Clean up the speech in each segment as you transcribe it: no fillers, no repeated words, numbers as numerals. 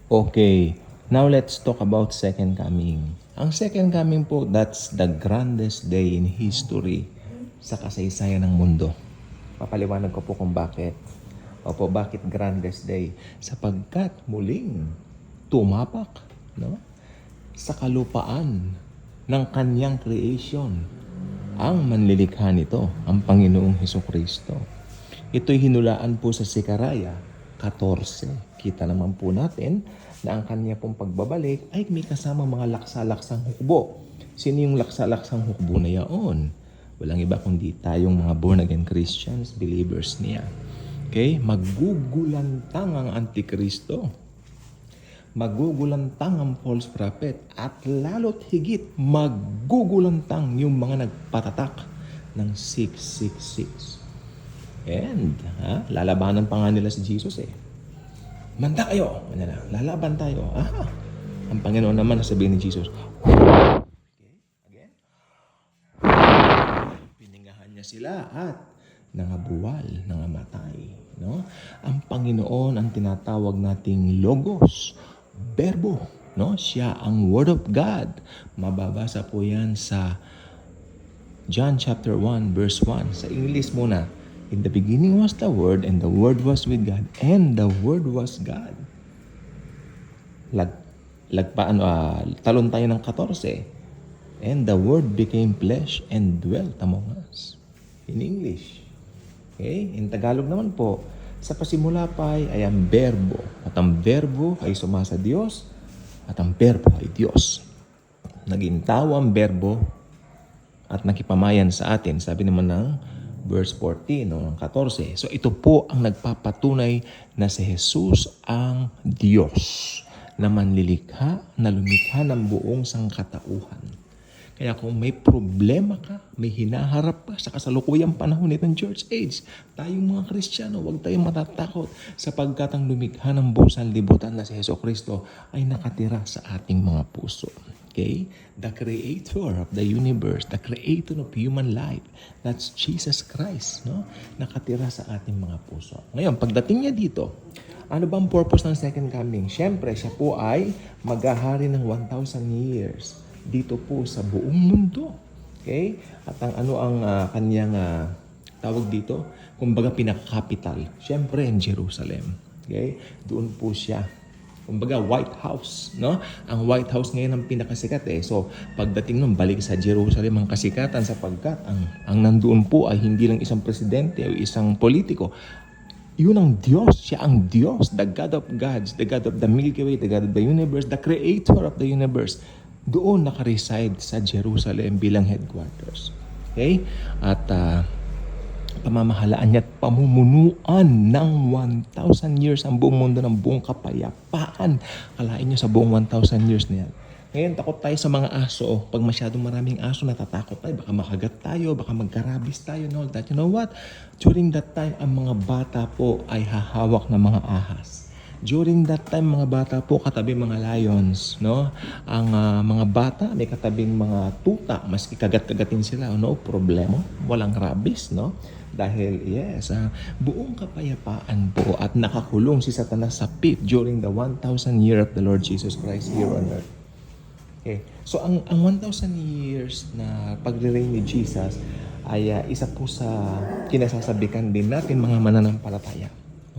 Okay, now let's talk about second coming. Ang second coming po, that's the grandest day in history sa kasaysayan ng mundo. Papaliwanag ko po kung bakit. Opo, bakit grandest day? Sapagkat muling tumapak, no? Sa kalupaan ng kanyang creation ang manlilikha nito, ang Panginoong Hesukristo. Ito'y hinulaan po sa Sekaraya 14. Kita naman po natin na ang kanya pong pagbabalik ay may kasamang mga laksa-laksang hukbo. Sino yung laksa-laksang hukbo na yaon? Walang iba kundi tayong mga born-again Christians, believers niya. Okay? Magugulantang ang Antikristo. Magugulantang ang false prophet. At lalo't higit, magugulantang yung mga nagpatatak ng 666. And, lalabanan pa nga nila si Jesus eh. Manda kayo! Lalaban tayo. Ang Panginoon naman, sabihin ni Jesus, okay, again. Piningahan niya sila at nangabuwal, nangamatay. No? Ang Panginoon ang tinatawag nating Logos, Berbo. No? Siya ang Word of God. Mababasa po yan sa John chapter 1 verse 1. Sa English muna. In the beginning was the Word, and the Word was with God, and the Word was God. Talon tayo ng 14. And the Word became flesh and dwelt among us. In English. Okay? In Tagalog naman po, sa pasimula pa ay ang Berbo. At ang Berbo ay sumasa Diyos, at ang Berbo ay Diyos. Naging tao ang Berbo, at nakipamayan sa atin. Sabi naman ng verse 14, ng 14. So ito po ang nagpapatunay na si Jesus ang Diyos na manlilikha, na lumikha ng buong sangkatauhan. Kaya kung may problema ka, may hinaharap ka sa kasalukuyang panahon nitong church age, tayong mga Kristiyano, huwag tayong matatakot sapagkat ang lumikha ng buong sanlibutan na si Jesucristo ay nakatira sa ating mga puso. Okay? The creator of the universe, the creator of human life, that's Jesus Christ, no? Nakatira sa ating mga puso. Ngayon, pagdating niya dito, ano bang purpose ng second coming? Siyempre, siya po ay maghahari ng 1,000 years dito po sa buong mundo. Okay? At ang kanyang tawag dito, kumbaga pinaka-capital, siyempre in Jerusalem. Okay? Doon po siya. Kumbaga, White House, no? Ang White House ngayon ang pinakasikat eh. So, pagdating nun, balik sa Jerusalem ang kasikatan sapagkat ang nandoon po ay hindi lang isang presidente o isang politiko. Yun ang Diyos. Siya ang Diyos, the God of gods, the God of the Milky Way, the God of the universe, the creator of the universe. Doon nakareside sa Jerusalem bilang headquarters. Okay? At pamamahalaan niya at pamumunuan ng 1,000 years ang buong mundo ng buong kapayapaan. Kalain niyo sa buong 1,000 years na yan. Ngayon, takot tayo sa mga aso. Pag masyadong maraming aso, natatakot tayo. Baka makagat tayo, baka magkarabis tayo, and all that. You know what? During that time, ang mga bata po ay hahawak ng mga ahas. During that time, mga bata po, katabi mga lions, no? Ang mga bata, may katabing mga tuta, maski kagat-kagatin sila, no problema, walang rabies, no? Dahil, yes, buong kapayapaan po at nakakulong si Satanas sa pit during the 1,000 year of the Lord Jesus Christ here on earth. Okay. So, ang 1,000 years na pagre-reign ni Jesus ay isa po sa kinasasabikan din natin mga mananampalataya.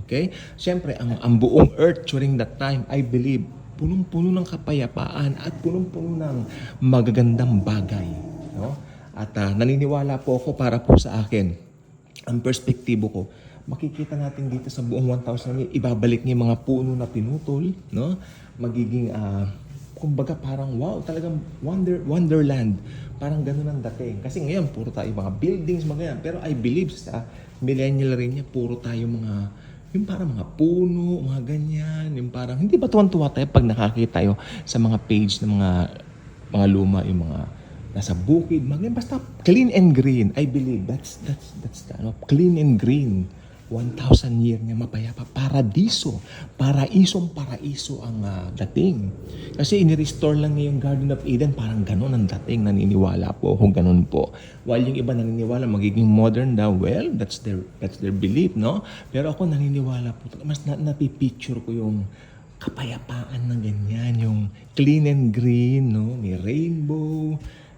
Okay? Siyempre, ang buong earth during that time, I believe, punong-puno ng kapayapaan at punong-puno ng magagandang bagay. No? At naniniwala po ako para po sa akin, ang perspektibo ko, makikita natin dito sa buong 1,000 years, ibabalik niya yung mga puno na pinutol, no? Magiging, kumbaga parang wow, talagang wonderland. Parang ganun ang dating. Kasi ngayon, puro tayo mga buildings, mga ganyan. Pero I believe sa millennial rin niya, puro tayo yung parang mga puno, mga ganyan, yung parang, hindi ba tuwan-tuwa tayo pag nakakita tayo sa mga page ng mga luma, yung mga nasa bukid, basta clean and green. I believe that's clean and green. 1,000 year niya mapayapa. Paradiso. Paraiso ang dating. Kasi inirestore lang niya yung Garden of Eden. Parang ganun ang dating. Naniniwala po kung ganun po. While yung iba naniniwala magiging modern daw, well, that's their belief, no? Pero ako naniniwala po. Mas napipicture ko yung kapayapaan na ganyan, yung clean and green, no? May rainbow.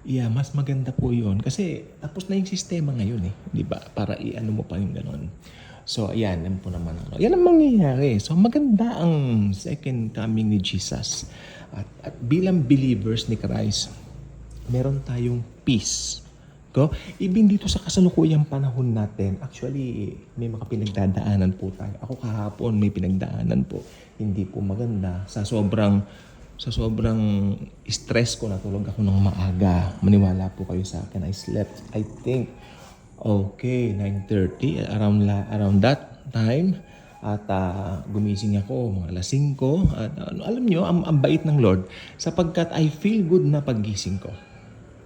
Yeah, mas maganda po yun. Kasi tapos na yung sistema ngayon eh, di ba? Para i-ano mo pa yung ganon. So, ayan, yan po naman. Yan ang mangyayari. So, maganda ang second coming ni Jesus. At bilang believers ni Christ, meron tayong peace. Ko, even dito sa kasalukuyang panahon natin, actually, may mga pinagdadaanan po tayo. Ako kahapon may pinagdaanan po. Hindi po maganda. Sa sobrang stress ko, natulog ako ng maaga. Maniwala po kayo sa akin. I slept, I think, 9:30, around that time. At gumising ako mga alas 5. At alam nyo, ang bait ng Lord sapagkat I feel good na paggising ko.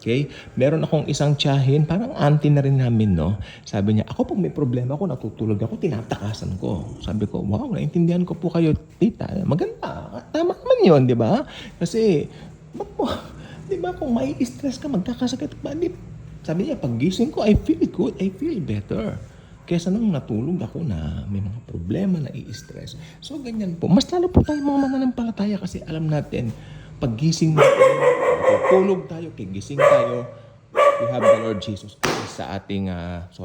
Okay? Meron akong isang tiyahin, parang auntie na rin namin, no? Sabi niya, ako pag may problema ako, natutulog ako, tinatakasan ko. Sabi ko, wow, naintindihan ko po kayo, tita. Maganda. Tama naman yun, di ba? Kasi, di ba, kung may stress ka, magkakasakit ka, sabi niya, pag gising ko, I feel good, I feel better. Kesa nang natulog ako na may mga problema, na i-stress. So, ganyan po. Mas lalo po tayo mga mananampalataya kasi alam natin, pag gising mo, tulog tayo, kigising tayo, we have the Lord Jesus Christ sa ating, sa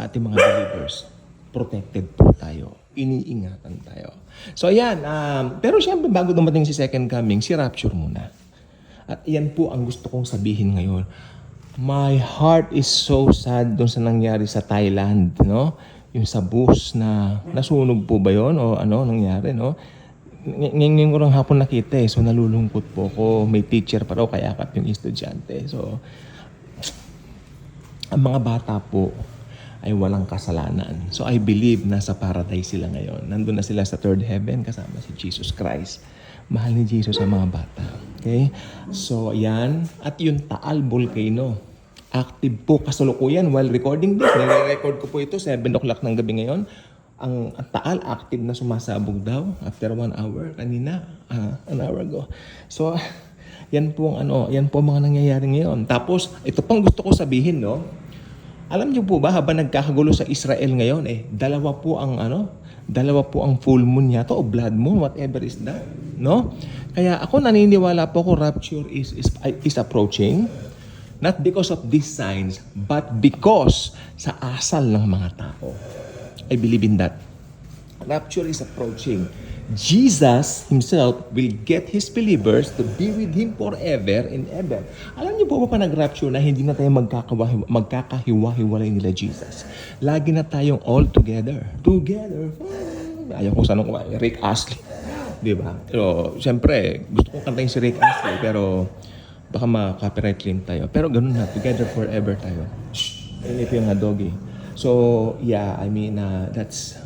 ating mga believers. Protected po tayo. Iniingatan tayo. So, ayan. Pero syempre, bago dumating si second coming, si rapture muna. At iyan po ang gusto kong sabihin ngayon. My heart is so sad doon sa nangyari sa Thailand, no? Yung sa bus na nasunog po ba yon o ano nangyari, no? Ngayon ko lang hapon nakita eh. So nalulungkot po ko. May teacher pa raw kayakap yung estudyante. So ang mga bata po ay walang kasalanan. So I believe nasa paradise sila ngayon. Nandun na sila sa third heaven kasama si Jesus Christ. Mahal ni Jesus ang mga bata. Okay? So yan. At yung Taal Volcano. Active po kasalukuyan while recording this. Nire-record ko po ito 7 o'clock ng gabi ngayon. Ang Taal active na sumasabog daw after 1 hour kanina, an hour ago. So yan po yan po mga nangyayari ngayon. Tapos ito pang gusto ko sabihin, no. Alam niyo po ba habang nagkakagulo sa Israel ngayon dalawa po ang full moon yata o blood moon, whatever is that, no? Kaya ako naniniwala po ko rapture is approaching. Not because of these signs, but because sa asal ng mga tao. I believe in that. Rapture is approaching. Jesus himself will get his believers to be with him forever and ever. Alam niyo po ba nag-rapture na hindi na tayo magkakahiwa-hiwalay nila Jesus? Lagi na tayong all together. Together. Ayaw ko sanong kumain. Rick Astley. Di ba? Pero, siyempre, gusto kong kantayin si Rick Astley, pero baka ma-copyright claim tayo. Pero ganun na, together forever tayo. Ayun po yung doggy. So, yeah, I mean, that's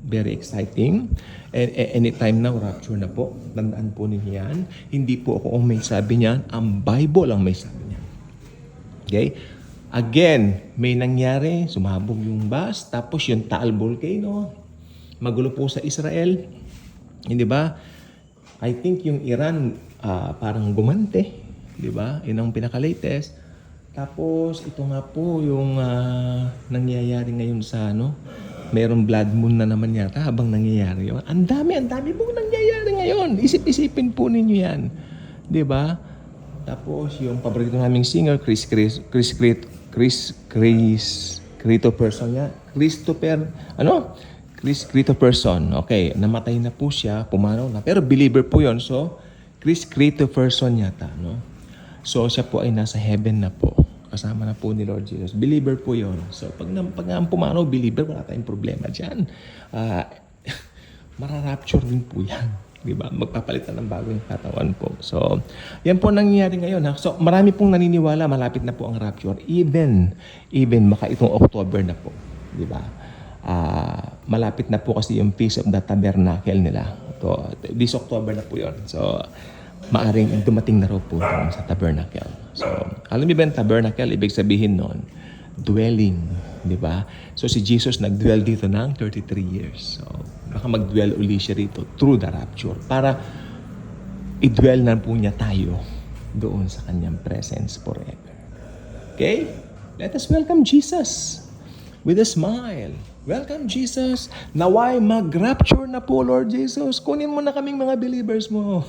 very exciting. And anytime now, rapture na po. Tandaan po ninyo yan. Hindi po ako ang may sabi niyan. Ang Bible ang may sabi niyan. Okay? Again, may nangyari, sumabog yung bus, tapos yung Taal Volcano, magulo po sa Israel. Hindi ba? I think yung Iran parang gumante, di ba? Yun ang pinaka-latest. Tapos ito nga po yung nangyayari ngayon sa merong blood moon na naman yata habang nangyayari yun. Ang dami po nangyayari ngayon. Isip-isipin po ninyo yan. Di ba? Tapos yung paborito naming singer, Christopher Person. Okay, namatay na po siya, pumanaw na. Pero believer po yon. So, Chris Christopherson yata, no? So, siya po ay nasa heaven na po. Kasama na po ni Lord Jesus. Believer po yon. So, pag ang pumanaw, believer, wala tayong problema dyan. Mararapture din po yan. Diba? Magpapalitan ng bagong katawan po. So, yan po nangyayari ngayon. Ha? So, marami pong naniniwala, malapit na po ang rapture. Even baka itong October na po. Diba? Malapit na po kasi yung Feast of the Tabernacle nila. So, this October na po yun. So, maaring dumating na raw po sa tabernacle. So, alam niyo ba yung tabernacle? Ibig sabihin nun, dwelling. Di ba? So, si Jesus nag-dwell dito ng 33 years. So, baka mag-dwell uli siya rito through the rapture para i-dwell na po niya tayo doon sa kanyang presence forever. Okay? Let us welcome Jesus with a smile. Welcome, Jesus. Naway mag-rapture na po, Lord Jesus. Kunin mo na kaming mga believers mo.